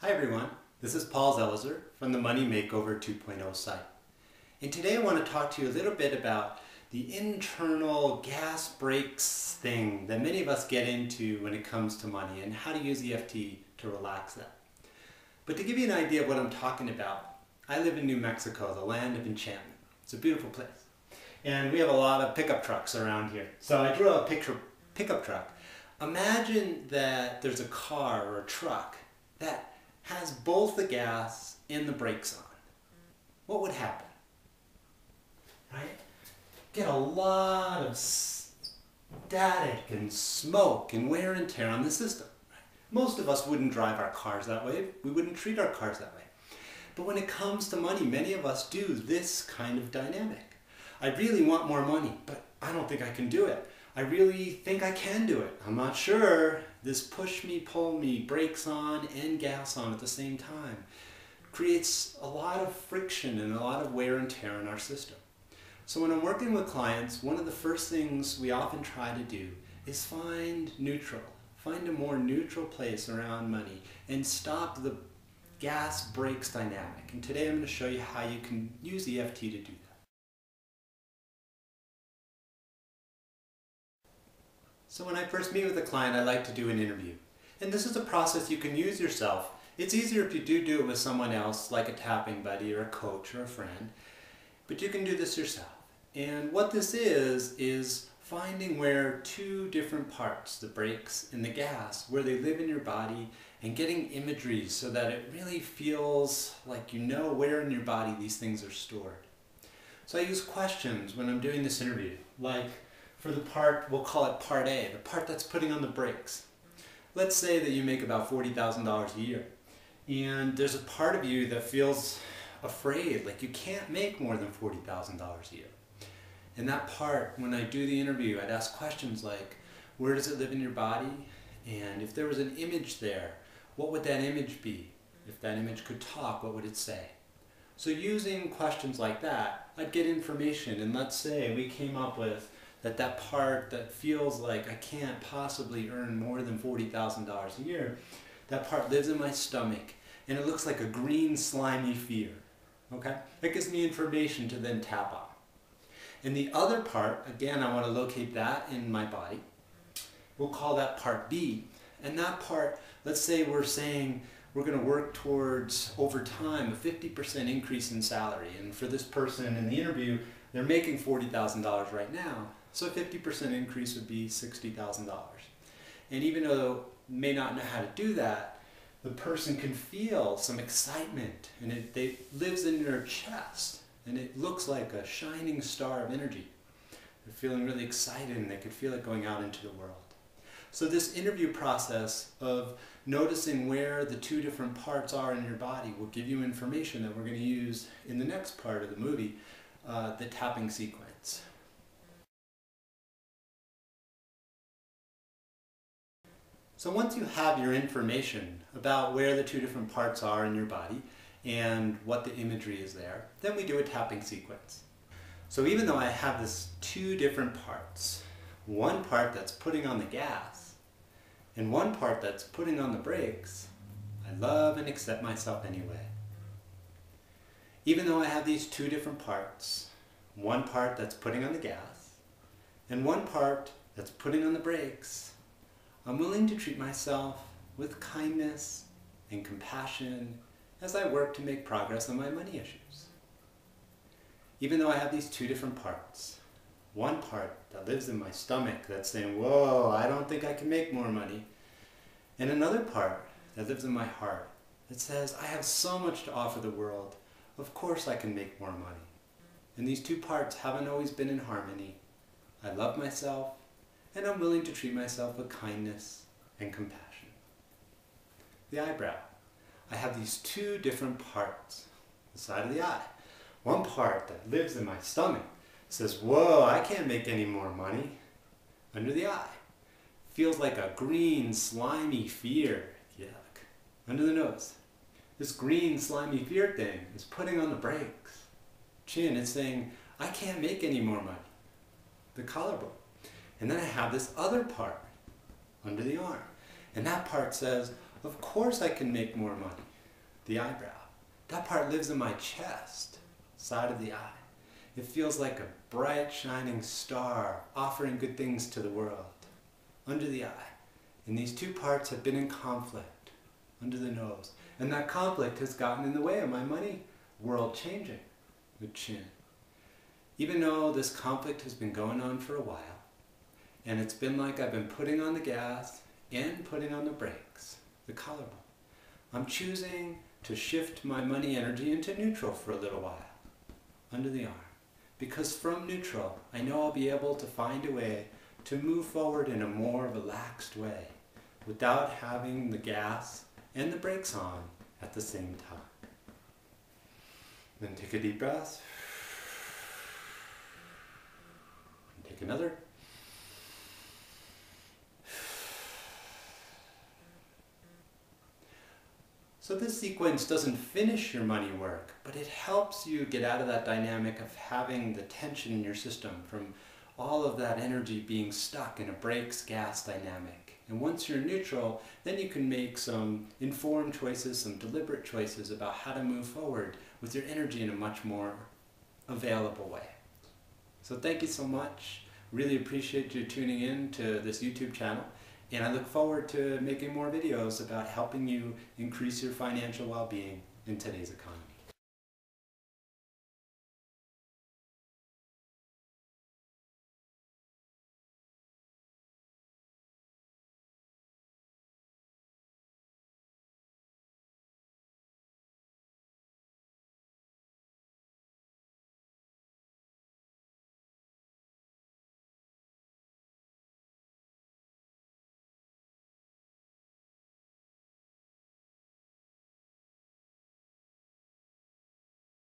Hi everyone, this is Paul Zelizer from the Money Makeover 2.0 site. And today I want to talk to you a little bit about the internal gas brakes thing that many of us get into when it comes to money and how to use EFT to relax that. But to give you an idea of what I'm talking about, I live in New Mexico, the land of enchantment. It's a beautiful place. And we have a lot of pickup trucks around here. So I drew a pickup truck. Imagine that there's a car or a truck that has both the gas and the brakes on. What would happen? Right? Get a lot of static and smoke and wear and tear on the system. Right? Most of us wouldn't drive our cars that way. We wouldn't treat our cars that way. But when it comes to money, many of us do this kind of dynamic. I really want more money, but I don't think I can do it. I really think I can do it. I'm not sure. This push me, pull me, brakes on and gas on at the same time creates a lot of friction and a lot of wear and tear in our system. So when I'm working with clients, one of the first things we often try to do is find neutral. Find a more neutral place around money and stop the gas brakes dynamic. And today I'm going to show you how you can use EFT to do that. So when I first meet with a client, I like to do an interview. And this is a process you can use yourself. It's easier if you do it with someone else, like a tapping buddy or a coach or a friend. But you can do this yourself. And what this is finding where two different parts, the brakes and the gas, where they live in your body, and getting imagery so that it really feels like you know where in your body these things are stored. So I use questions when I'm doing this interview, like for the part, we'll call it part A, the part that's putting on the brakes. Let's say that you make about $40,000 a year, and there's a part of you that feels afraid, like you can't make more than $40,000 a year. And that part, when I do the interview, I'd ask questions like, where does it live in your body? And if there was an image there, what would that image be? If that image could talk, what would it say? So using questions like that, I'd get information, and let's say we came up with that part that feels like I can't possibly earn more than $40,000 a year, that part lives in my stomach, and it looks like a green slimy fear. Okay? That gives me information to then tap on. And the other part, again, I want to locate that in my body. We'll call that part B. And that part, let's say we're saying we're going to work towards, over time, a 50% increase in salary. And for this person in the interview, they're making $40,000 right now. So a 50% increase would be $60,000. And even though they may not know how to do that, the person can feel some excitement, and it lives in their chest. And it looks like a shining star of energy. They're feeling really excited, and they could feel it going out into the world. So this interview process of noticing where the two different parts are in your body will give you information that we're going to use in the next part of the movie, the tapping sequence. So once you have your information about where the two different parts are in your body, and what the imagery is there, then we do a tapping sequence. So even though I have this two different parts, one part that's putting on the gas, and one part that's putting on the brakes, I love and accept myself anyway. Even though I have these two different parts, one part that's putting on the gas, and one part that's putting on the brakes, I'm willing to treat myself with kindness and compassion as I work to make progress on my money issues. Even though I have these two different parts, one part that lives in my stomach that's saying, whoa, I don't think I can make more money, and another part that lives in my heart that says, I have so much to offer the world, of course I can make more money. And these two parts haven't always been in harmony. I love myself, and I'm willing to treat myself with kindness and compassion. The eyebrow. I have these two different parts, the side of the eye. One part that lives in my stomach says, whoa, I can't make any more money. Under the eye. Feels like a green, slimy fear. Yuck. Under the nose. This green, slimy fear thing is putting on the brakes. Chin is saying, I can't make any more money. The collarbone. And then I have this other part under the arm. And that part says, Of course I can make more money. The eyebrow. That part lives in my chest, side of the eye. It feels like a bright shining star offering good things to the world. Under the eye. And these two parts have been in conflict. Under the nose. And that conflict has gotten in the way of my money world changing. The chin. Even though this conflict has been going on for a while, and it's been like I've been putting on the gas and putting on the brakes, the collarbone, I'm choosing to shift my money energy into neutral for a little while, under the arm. Because from neutral, I know I'll be able to find a way to move forward in a more relaxed way, without having the gas and the brakes on at the same time. Then take a deep breath. And take another. So this sequence doesn't finish your money work, but it helps you get out of that dynamic of having the tension in your system from all of that energy being stuck in a brakes-gas dynamic. And once you're neutral, then you can make some informed choices, some deliberate choices about how to move forward with your energy in a much more available way. So thank you so much. Really appreciate you tuning in to this YouTube channel. And I look forward to making more videos about helping you increase your financial well-being in today's economy.